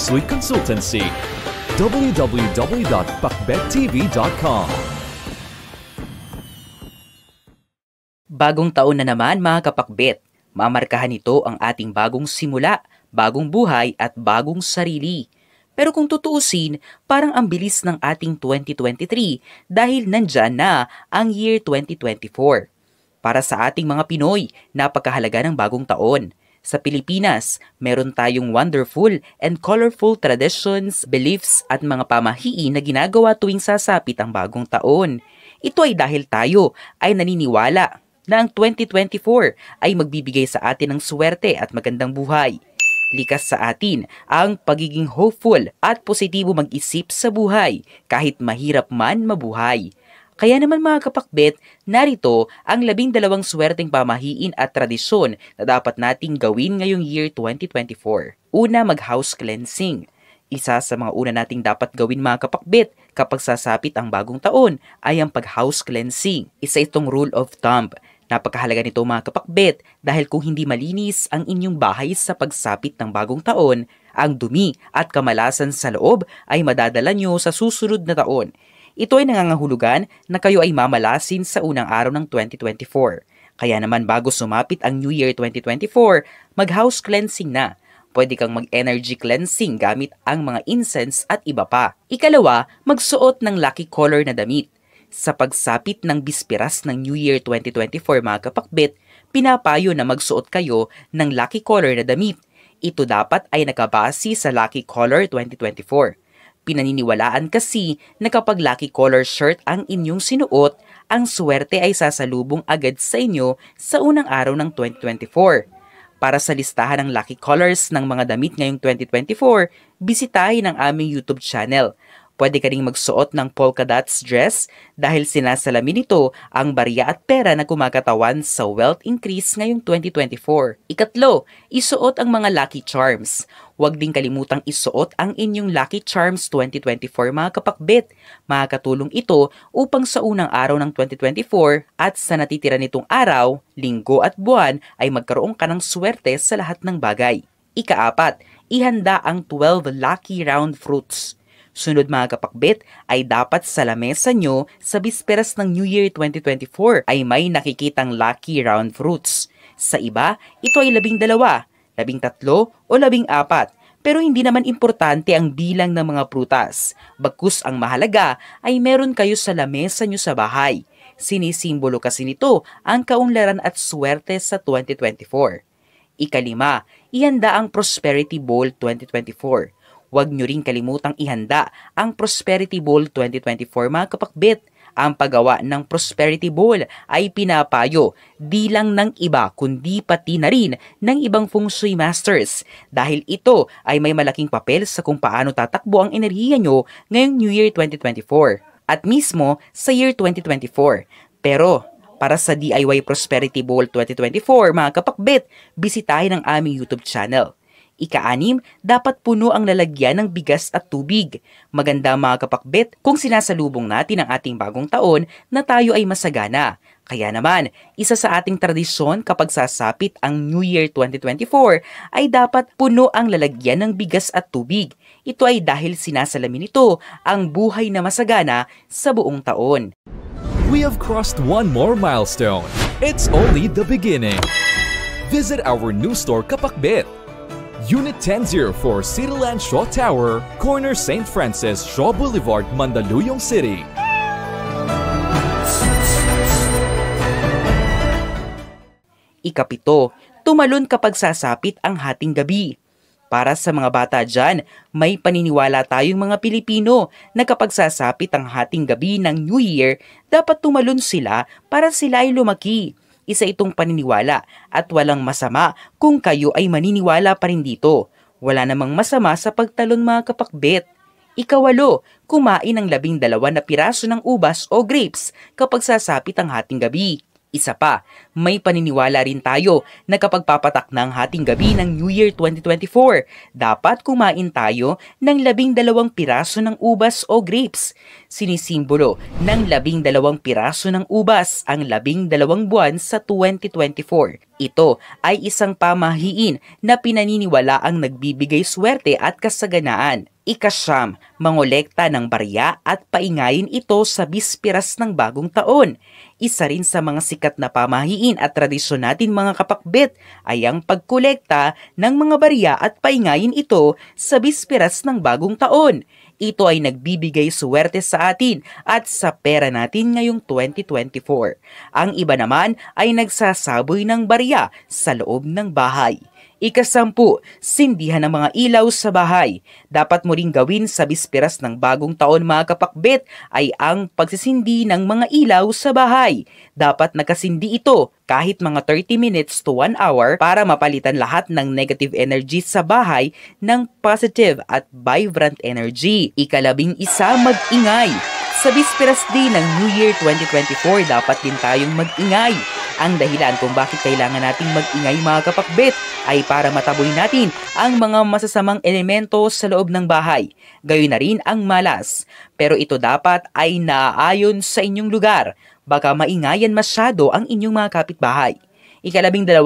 Suite Consultancy. www.pakbettv.com. Bagong taon na naman mga kapakbet. Mamarkahan nito ang ating bagong simula, bagong buhay at bagong sarili. Pero kung tutuusin, parang ang bilis ng ating 2023 dahil nandyan na ang year 2024. Para sa ating mga Pinoy, napakahalaga ng bagong taon. Sa Pilipinas, meron tayong wonderful and colorful traditions, beliefs at mga pamahiin na ginagawa tuwing sasapit ang bagong taon. Ito ay dahil tayo ay naniniwala na ang 2024 ay magbibigay sa atin ng swerte at magandang buhay. Likas sa atin ang pagiging hopeful at positibo mag-isip sa buhay kahit mahirap man mabuhay. Kaya naman mga kapakbet, narito ang 12 swerteng pamahiin at tradisyon na dapat nating gawin ngayong year 2024. Una, mag-house cleansing. Isa sa mga una nating dapat gawin mga kapakbet kapag sasapit ang bagong taon ay ang pag-house cleansing. Isa itong rule of thumb. Napakahalaga nito mga kapakbet dahil kung hindi malinis ang inyong bahay sa pagsapit ng bagong taon, ang dumi at kamalasan sa loob ay madadala nyo sa susunod na taon. Ito ay nangangahulugan na kayo ay mamalasin sa unang araw ng 2024. Kaya naman bago sumapit ang New Year 2024, mag-house cleansing na. Pwede kang mag-energy cleansing gamit ang mga incense at iba pa. Ikalawa, magsuot ng lucky color na damit. Sa pagsapit ng bispiras ng New Year 2024 mga kapakbet, pinapayo na magsuot kayo ng lucky color na damit. Ito dapat ay nakabase sa lucky color 2024. Pinaniniwalaan kasi na kapag lucky color shirt ang inyong sinuot, ang swerte ay sasalubong agad sa inyo sa unang araw ng 2024. Para sa listahan ng lucky colors ng mga damit ngayong 2024, bisitahin ang aming YouTube channel. Pwede ka ring magsuot ng polka dots dress dahil sinasalamin nito ang barya at pera na kumakatawan sa wealth increase ngayong 2024. Ikatlo, isuot ang mga lucky charms. Huwag din kalimutang isuot ang inyong Lucky Charms 2024 mga kapakbet. Makakatulong ito upang sa unang araw ng 2024 at sa natitira nitong araw, linggo at buwan ay magkaroon ka ng swerte sa lahat ng bagay. Ikaapat, ihanda ang 12 lucky round fruits. Sunod mga kapakbet ay dapat sa lamesa nyo sa bisperas ng New Year 2024 ay may nakikitang lucky round fruits. Sa iba, ito ay 12, 13 o 14. Pero hindi naman importante ang bilang ng mga prutas. Bagkus ang mahalaga ay meron kayo sa lamesa nyo sa bahay. Sinisimbolo kasi nito ang kaunlaran at swerte sa 2024. Ikalima, ihanda ang Prosperity Bowl 2024. Huwag nyo rin kalimutang ihanda ang Prosperity Bowl 2024 mga kapakbet. Ang paggawa ng Prosperity Bowl ay pinapayo di lang ng iba kundi pati na rin ng ibang feng shui masters dahil ito ay may malaking papel sa kung paano tatakbo ang enerhiya nyo ngayong New Year 2024 at mismo sa year 2024. Pero para sa DIY Prosperity Bowl 2024 mga kapakbet, bisitahin ang aming YouTube channel. Ika-6, dapat puno ang lalagyan ng bigas at tubig. Maganda mga kapakbet kung sinasalubong natin ang ating bagong taon na tayo ay masagana. Kaya naman, isa sa ating tradisyon kapag sasapit ang New Year 2024 ay dapat puno ang lalagyan ng bigas at tubig. Ito ay dahil sinasalamin nito ang buhay na masagana sa buong taon. We have crossed one more milestone. It's only the beginning. Visit our new store Kapakbet. Unit 1004 Cityland Shaw Tower, corner St. Francis, Shaw Boulevard, Mandaluyong City. Ikapito, tumalon kapag sasapit ang hating gabi. Para sa mga bata dyan, may paniniwala tayong mga Pilipino na kapag sasapit ang hating gabi ng New Year, dapat tumalon sila para sila ay lumaki. Isa itong paniniwala at walang masama kung kayo ay maniniwala pa rin dito. Wala namang masama sa pagtalon mga kapakbet. Ikawalo, kumain ng 12 na piraso ng ubas o grapes kapag sasapit ang hating gabi. Isa pa, may paniniwala rin tayo na kapag papatak ng hating gabi ng New Year 2024, dapat kumain tayo ng 12 piraso ng ubas o grapes. Sinisimbolo ng 12 piraso ng ubas ang 12 buwan sa 2024. Ito ay isang pamahiin na pinaniniwalaang nagbibigay swerte at kasaganaan. Ika-9, mangolekta ng barya at paingayin ito sa bispiras ng bagong taon. Isa rin sa mga sikat na pamahiin at tradisyon natin mga kapakbet ay ang pagkolekta ng mga barya at paingayin ito sa bispiras ng bagong taon. Ito ay nagbibigay suwerte sa atin at sa pera natin ngayong 2024. Ang iba naman ay nagsasaboy ng barya sa loob ng bahay. Ika-10, sindihan ng mga ilaw sa bahay. Dapat mo ring gawin sa bispiras ng bagong taon mga kapakbet ay ang pagsisindi ng mga ilaw sa bahay. Dapat nakasindi ito kahit mga 30 minutes to 1 hour para mapalitan lahat ng negative energy sa bahay ng positive at vibrant energy. Ika-11, mag-ingay. Sa bispiras din ng New Year 2024, dapat din tayong mag-ingay. Ang dahilan kung bakit kailangan nating mag-ingay mga kapakbet ay para mataboy natin ang mga masasamang elemento sa loob ng bahay. Gayon na rin ang malas. Pero ito dapat ay naaayon sa inyong lugar. Baka maingayan masyado ang inyong mga kapitbahay. Ika-12,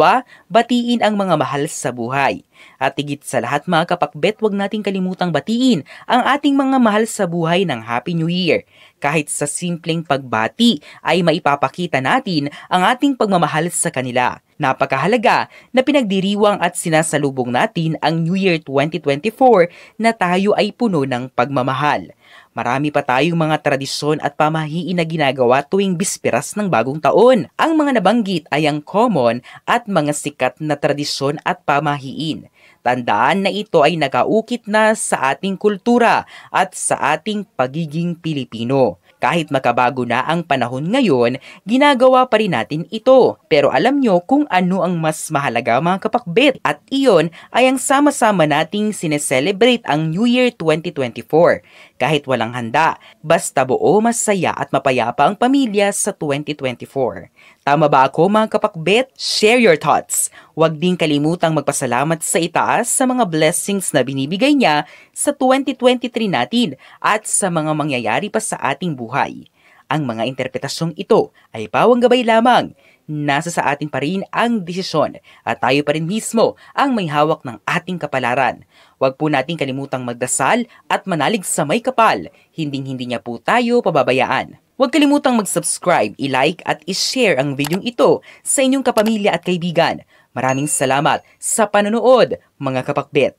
batiin ang mga mahal sa buhay. At higit sa lahat mga kapakbet, huwag nating kalimutang batiin ang ating mga mahal sa buhay ng Happy New Year. Kahit sa simpleng pagbati ay maipapakita natin ang ating pagmamahal sa kanila. Napakahalaga na pinagdiriwang at sinasalubong natin ang New Year 2024 na tayo ay puno ng pagmamahal. Marami pa tayong mga tradisyon at pamahiin na ginagawa tuwing bispiras ng bagong taon. Ang mga nabanggit ay ang common at mga sikat na tradisyon at pamahiin. Tandaan na ito ay nakaukit na sa ating kultura at sa ating pagiging Pilipino. Kahit makabago na ang panahon ngayon, ginagawa pa rin natin ito. Pero alam nyo kung ano ang mas mahalaga mga kapakbet. At iyon ay ang sama-sama nating sineselebrate ang New Year 2024. Kahit walang handa, basta buo, masaya at mapayapa ang pamilya sa 2024. Tama ba ako mga kapakbet? Share your thoughts. Huwag din kalimutang magpasalamat sa itaas sa mga blessings na binibigay niya sa 2023 natin at sa mga mangyayari pa sa ating buhay. Ang mga interpretasyong ito ay pawang gabay lamang. Nasa sa atin pa rin ang desisyon at tayo pa rin mismo ang may hawak ng ating kapalaran. Huwag po nating kalimutang magdasal at manalig sa may kapal. Hinding-hindi niya po tayo pababayaan. Huwag kalimutang mag-subscribe, i-like at i-share ang videong ito sa inyong kapamilya at kaibigan. Maraming salamat sa panonood mga kapakbet.